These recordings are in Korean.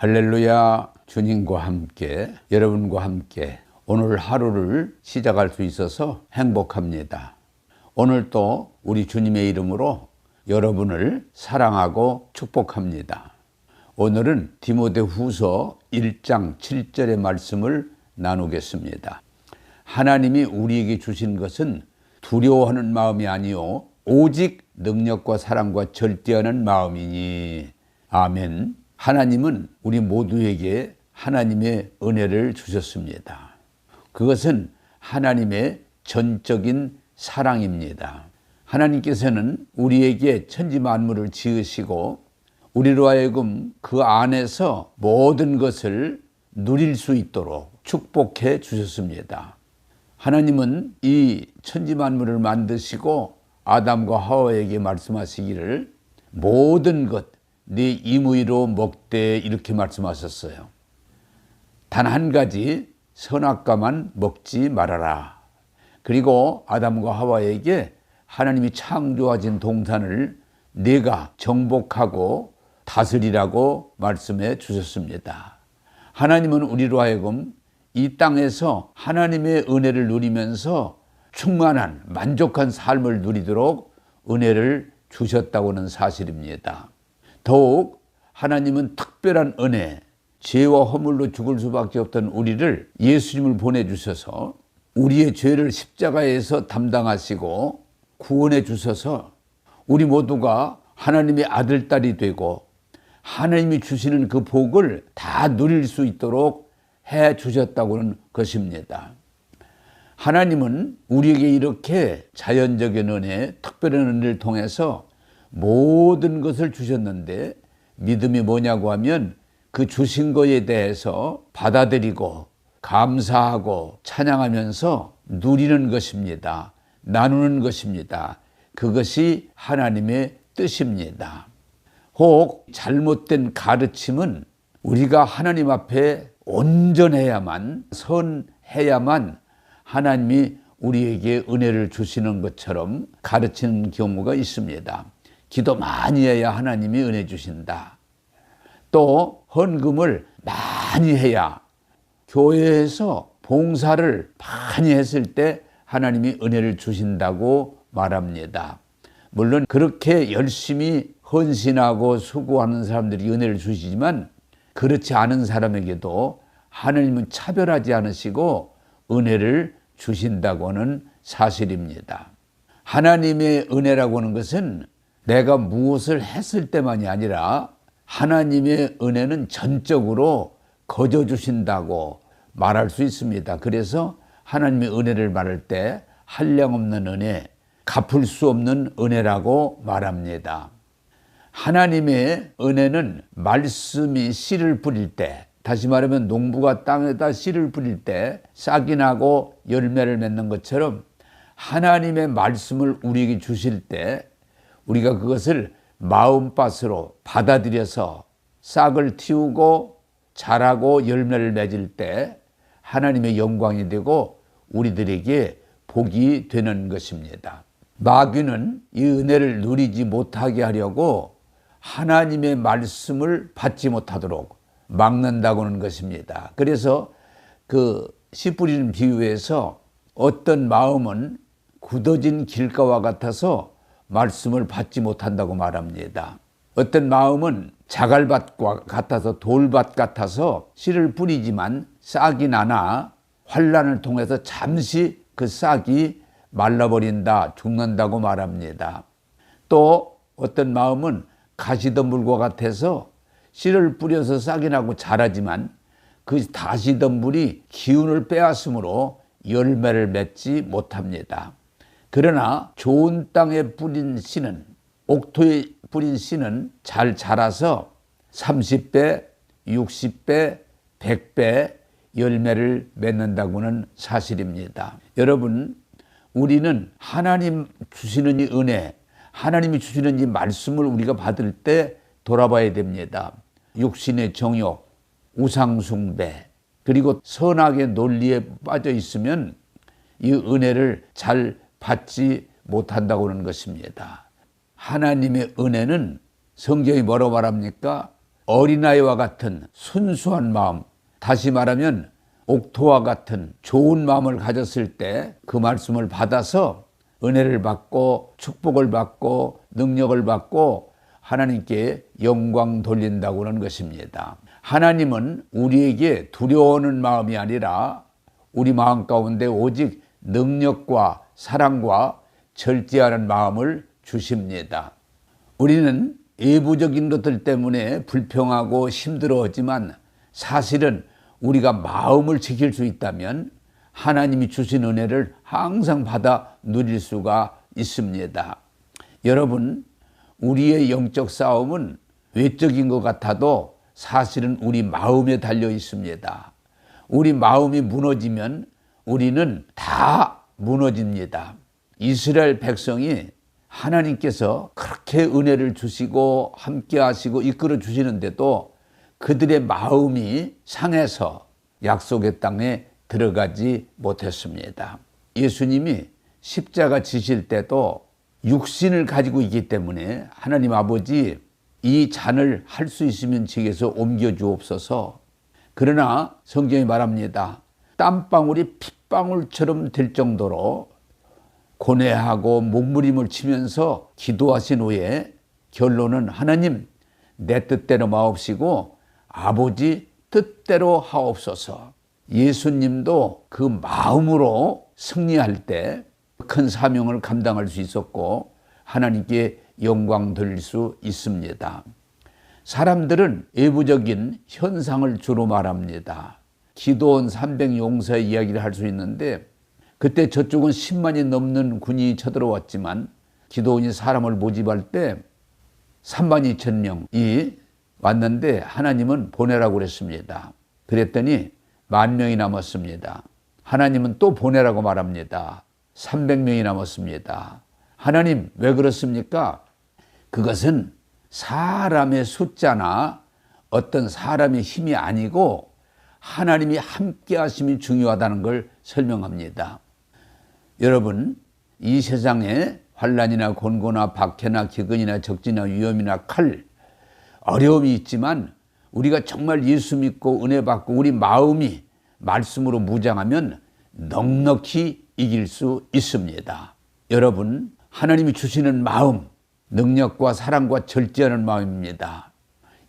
할렐루야. 주님과 함께, 여러분과 함께 오늘 하루를 시작할 수 있어서 행복합니다. 오늘도 우리 주님의 이름으로 여러분을 사랑하고 축복합니다. 오늘은 디모데후서 1장 7절의 말씀을 나누겠습니다. 하나님이 우리에게 주신 것은 두려워하는 마음이 아니요 오직 능력과 사랑과 절대하는 마음이니. 아멘. 하나님은 우리 모두에게 하나님의 은혜를 주셨습니다. 그것은 하나님의 전적인 사랑입니다. 하나님께서는 우리에게 천지 만물을 지으시고 우리로 하여금 그 안에서 모든 것을 누릴 수 있도록 축복해 주셨습니다. 하나님은 이 천지 만물을 만드시고 아담과 하와에게 말씀하시기를 모든 것 네 임의로 먹되 이렇게 말씀하셨어요. 단 한 가지 선악과만 먹지 말아라. 그리고 아담과 하와에게 하나님이 창조하신 동산을 네가 정복하고 다스리라고 말씀해 주셨습니다. 하나님은 우리로 하여금 이 땅에서 하나님의 은혜를 누리면서 충만한 만족한 삶을 누리도록 은혜를 주셨다고는 사실입니다. 더욱 하나님은 특별한 은혜, 죄와 허물로 죽을 수밖에 없던 우리를 예수님을 보내주셔서 우리의 죄를 십자가에서 담당하시고 구원해 주셔서 우리 모두가 하나님의 아들, 딸이 되고 하나님이 주시는 그 복을 다 누릴 수 있도록 해 주셨다고는 것입니다. 하나님은 우리에게 이렇게 자연적인 은혜, 특별한 은혜를 통해서 모든 것을 주셨는데 믿음이 뭐냐고 하면 그 주신 것에 대해서 받아들이고 감사하고 찬양하면서 누리는 것입니다. 나누는 것입니다. 그것이 하나님의 뜻입니다. 혹 잘못된 가르침은 우리가 하나님 앞에 온전해야만, 선해야만 하나님이 우리에게 은혜를 주시는 것처럼 가르치는 경우가 있습니다. 기도 많이 해야 하나님이 은혜 주신다. 또 헌금을 많이 해야, 교회에서 봉사를 많이 했을 때 하나님이 은혜를 주신다고 말합니다. 물론 그렇게 열심히 헌신하고 수고하는 사람들이 은혜를 주시지만 그렇지 않은 사람에게도 하나님은 차별하지 않으시고 은혜를 주신다고는 사실입니다. 하나님의 은혜라고 하는 것은 내가 무엇을 했을 때만이 아니라 하나님의 은혜는 전적으로 거저 주신다고 말할 수 있습니다. 그래서 하나님의 은혜를 말할 때 한량없는 은혜, 갚을 수 없는 은혜라고 말합니다. 하나님의 은혜는 말씀이 씨를 뿌릴 때, 다시 말하면 농부가 땅에다 씨를 뿌릴 때 싹이 나고 열매를 맺는 것처럼 하나님의 말씀을 우리에게 주실 때 우리가 그것을 마음밭으로 받아들여서 싹을 틔우고 자라고 열매를 맺을 때 하나님의 영광이 되고 우리들에게 복이 되는 것입니다. 마귀는 이 은혜를 누리지 못하게 하려고 하나님의 말씀을 받지 못하도록 막는다고 하는 것입니다. 그래서 그 씨 뿌리는 비유에서 어떤 마음은 굳어진 길가와 같아서 말씀을 받지 못한다고 말합니다. 어떤 마음은 자갈밭과 같아서 돌밭 같아서 씨를 뿌리지만 싹이 나나 환난을 통해서 잠시 그 싹이 말라버린다, 죽는다고 말합니다. 또 어떤 마음은 가시덤불과 같아서 씨를 뿌려서 싹이 나고 자라지만 그 가시덤불이 기운을 빼앗으므로 열매를 맺지 못합니다. 그러나 좋은 땅에 뿌린 씨는, 옥토에 뿌린 씨는 잘 자라서 30배, 60배, 100배 열매를 맺는다고는 사실입니다. 여러분, 우리는 하나님 주시는 이 은혜, 하나님이 주시는 이 말씀을 우리가 받을 때 돌아봐야 됩니다. 육신의 정욕, 우상숭배, 그리고 선악의 논리에 빠져 있으면 이 은혜를 잘 받지 못한다고 하는 것입니다. 하나님의 은혜는 성경이 뭐라고 말합니까? 어린아이와 같은 순수한 마음, 다시 말하면 옥토와 같은 좋은 마음을 가졌을 때 그 말씀을 받아서 은혜를 받고 축복을 받고 능력을 받고 하나님께 영광 돌린다고 하는 것입니다. 하나님은 우리에게 두려워하는 마음이 아니라 우리 마음 가운데 오직 능력과 사랑과 절제하는 마음을 주십니다. 우리는 외부적인 것들 때문에 불평하고 힘들어하지만 사실은 우리가 마음을 지킬 수 있다면 하나님이 주신 은혜를 항상 받아 누릴 수가 있습니다. 여러분, 우리의 영적 싸움은 외적인 것 같아도 사실은 우리 마음에 달려 있습니다. 우리 마음이 무너지면 우리는 다 무너집니다. 이스라엘 백성이 하나님께서 그렇게 은혜를 주시고 함께 하시고 이끌어 주시는데도 그들의 마음이 상해서 약속의 땅에 들어가지 못했습니다. 예수님이 십자가 지실 때도 육신을 가지고 있기 때문에 하나님 아버지 이 잔을 할 수 있으면 제게서 옮겨 주옵소서. 그러나 성경이 말합니다. 땀방울이 핏방울처럼 될 정도로 고뇌하고 목부림을 치면서 기도하신 후에 결론은 하나님 내 뜻대로 마옵시고 아버지 뜻대로 하옵소서. 예수님도 그 마음으로 승리할 때 큰 사명을 감당할 수 있었고 하나님께 영광 돌릴 수 있습니다. 사람들은 외부적인 현상을 주로 말합니다. 기드온 300용사의 이야기를 할 수 있는데 그때 저쪽은 10만이 넘는 군인이 쳐들어왔지만 기드온이 사람을 모집할 때 3만 2천 명이 왔는데 하나님은 보내라고 그랬습니다. 그랬더니 10,000명이 남았습니다. 하나님은 또 보내라고 말합니다. 300명이 남았습니다. 하나님 왜 그렇습니까? 그것은 사람의 숫자나 어떤 사람의 힘이 아니고 하나님이 함께 하심이 중요하다는 걸 설명합니다. 여러분, 이 세상에 환난이나 곤고나 박해나 기근이나 적진이나 위험이나 칼, 어려움이 있지만 우리가 정말 예수 믿고 은혜 받고 우리 마음이 말씀으로 무장하면 넉넉히 이길 수 있습니다. 여러분, 하나님이 주시는 마음, 능력과 사랑과 절제하는 마음입니다.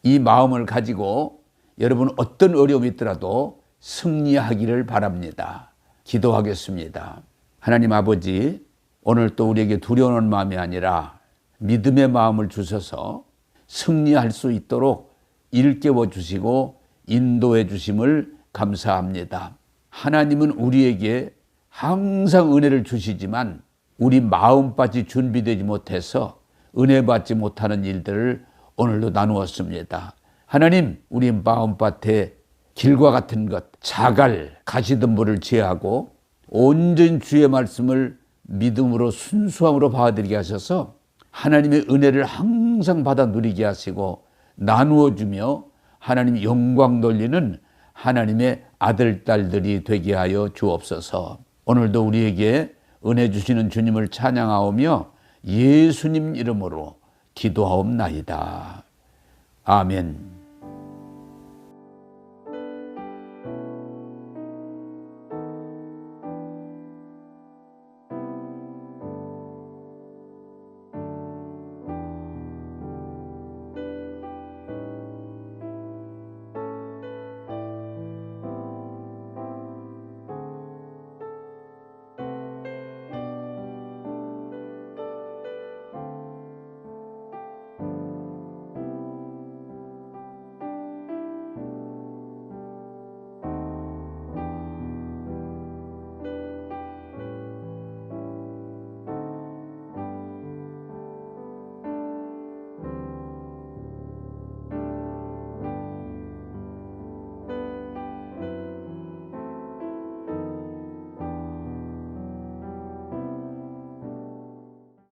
이 마음을 가지고 여러분 어떤 어려움이 있더라도 승리하기를 바랍니다. 기도하겠습니다. 하나님 아버지, 오늘 또 우리에게 두려워하는 마음이 아니라 믿음의 마음을 주셔서 승리할 수 있도록 일깨워 주시고 인도해 주심을 감사합니다. 하나님은 우리에게 항상 은혜를 주시지만 우리 마음밭이 준비되지 못해서 은혜 받지 못하는 일들을 오늘도 나누었습니다. 하나님, 우리 마음밭에 길과 같은 것, 자갈, 가시덤불을 제하고 온전히 주의 말씀을 믿음으로 순수함으로 받아들이게 하셔서 하나님의 은혜를 항상 받아 누리게 하시고 나누어 주며 하나님 영광 돌리는 하나님의 아들, 딸들이 되게 하여 주옵소서. 오늘도 우리에게 은혜 주시는 주님을 찬양하오며 예수님 이름으로 기도하옵나이다. 아멘.